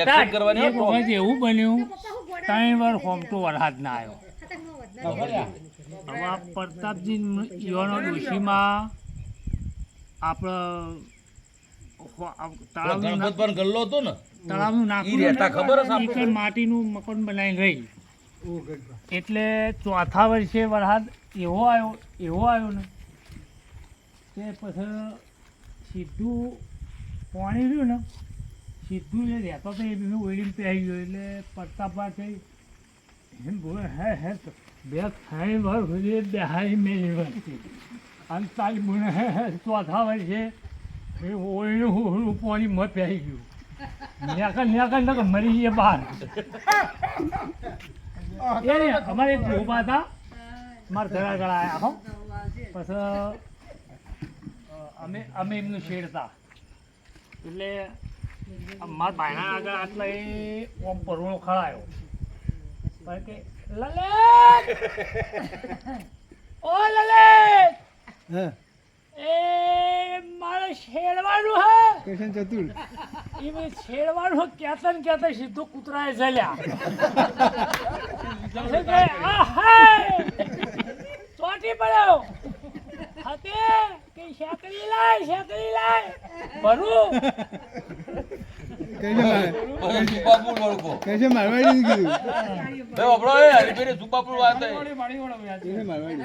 Action કરવાની એક વખત એવું બન્યું 3 વાર હોમટો વરસાદ ના આવ્યો. હવે પ્રતાપજી યુવાનો ડોશીમાં આપણે ગણપત પર ગલ્લો હતો ને તળાવનું નાખું માટીનું મકાન બનાવીને રહી એટલે ચોથા વર્ષે વરસાદ એવો આવ્યો ને કે પછી સીધું પાણી રહ્યું ને સીધું એ રહેતો તો એ બી ઓઈડીને પહેરી ગયો એટલે પ્રતાપવા થઈ એમ બોલે હે બે ખાઈ વાર સુધી બેહાઈ મેળવી વળતી અને તારી બોલે હે ચોથા વર્ષે એ ઓઈડું પાણી મત પહેરી ગયું ન્યાકર મરી ગયા બહાર. એ અમારે એક ઉભા હતા મારા ઘરા ઘરા આવ્યા હો પછી અમે એમનું શેડતા એટલે મારા ભાઈના આગળ આટલા એ ઓમ પરુણો ખળાયો કે લલેત ઓ લલેત એ મારે છેડવાનું હે કૃષ્ણ ચતુર એ મેં છેડવાનું કહેતા ને કહેતા સીધો કૂતરાએ ઝલ્યા ચોટી પડ્યો હતે કે શેકડી લાય ભરું कैसे मारवाड़ी कીધું બે આપણો એ હરીફેરે સુપાપુર વાત હે कैसे मारवाड़ी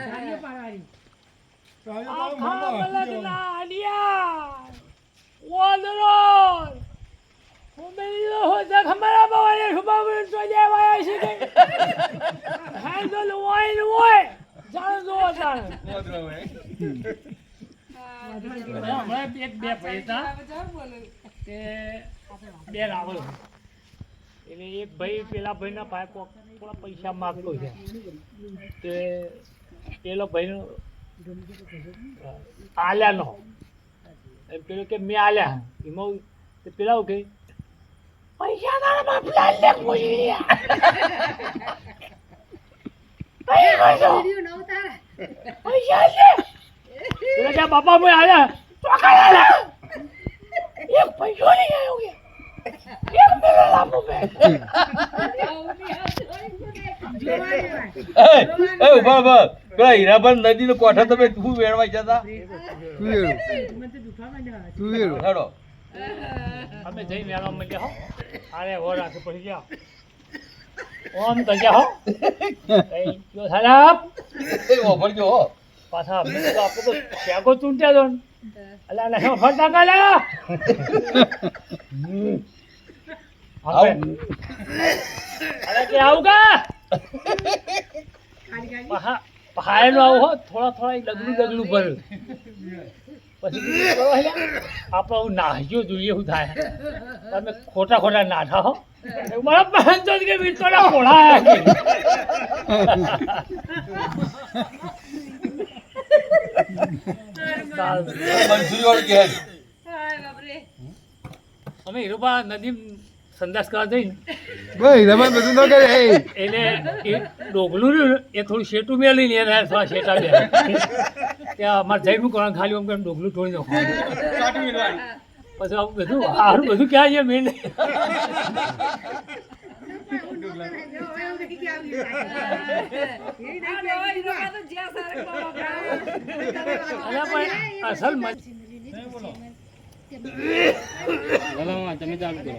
બે રાવલ એટલે એક ભાઈ પેલા ભાઈના પાસે થોડા પૈસા માગતો છે તે પેલો ભાઈનો આલ્યા નો એમ પેલો કે મેં આલ્યા એમાં પેલા કે પૈસા તારા બાપ લાલ લે પૂછ્યા પૈસા લે પેલા કે બાપા મેં આલ્યા ચોકા લાલા એક પૈસો નહીં આવ્યો કે એક મેલો લાંબો બે એ ઉભા પેલા હીરાબન નદી નો કોઠા તમે શું વેણવા જતા તું એરો હેડો અમે જઈ મેળવા માંડ્યા હો અરે હો રાખે પડી જાઓ ઓમ તો જાઓ એ જો સાહેબ એ ઓફરજો હો પાછા અમે તો આપણે તો ત્યાગો ચૂંટ્યા દો અલા ના હો ફટા કાલા અરે કે આવુંગા પહાડ નો આવો થોડા ડગલું ભર પછી આપણે નાહ્યો જોઈએ શું થાય તમે ખોટા નાઠા હો મારા બહેન તો કે વિતોડા ખોળાયા અમે હીરોબા નદી સંદાસ કરવા જઈને ભાઈ રમણ બધું ન કરે એટલે એ ડોગલું રહ્યું એ થોડું શેટું મેળવીને એના થોડા શેટા બે કે અમારે જઈનું કરવાનું ખાલી આમ કરીને ડોગલું તોડી નાખવાનું પછી આવું બધું સારું બધું ક્યાં છે મેં અસલ તમે ચાલુ કરો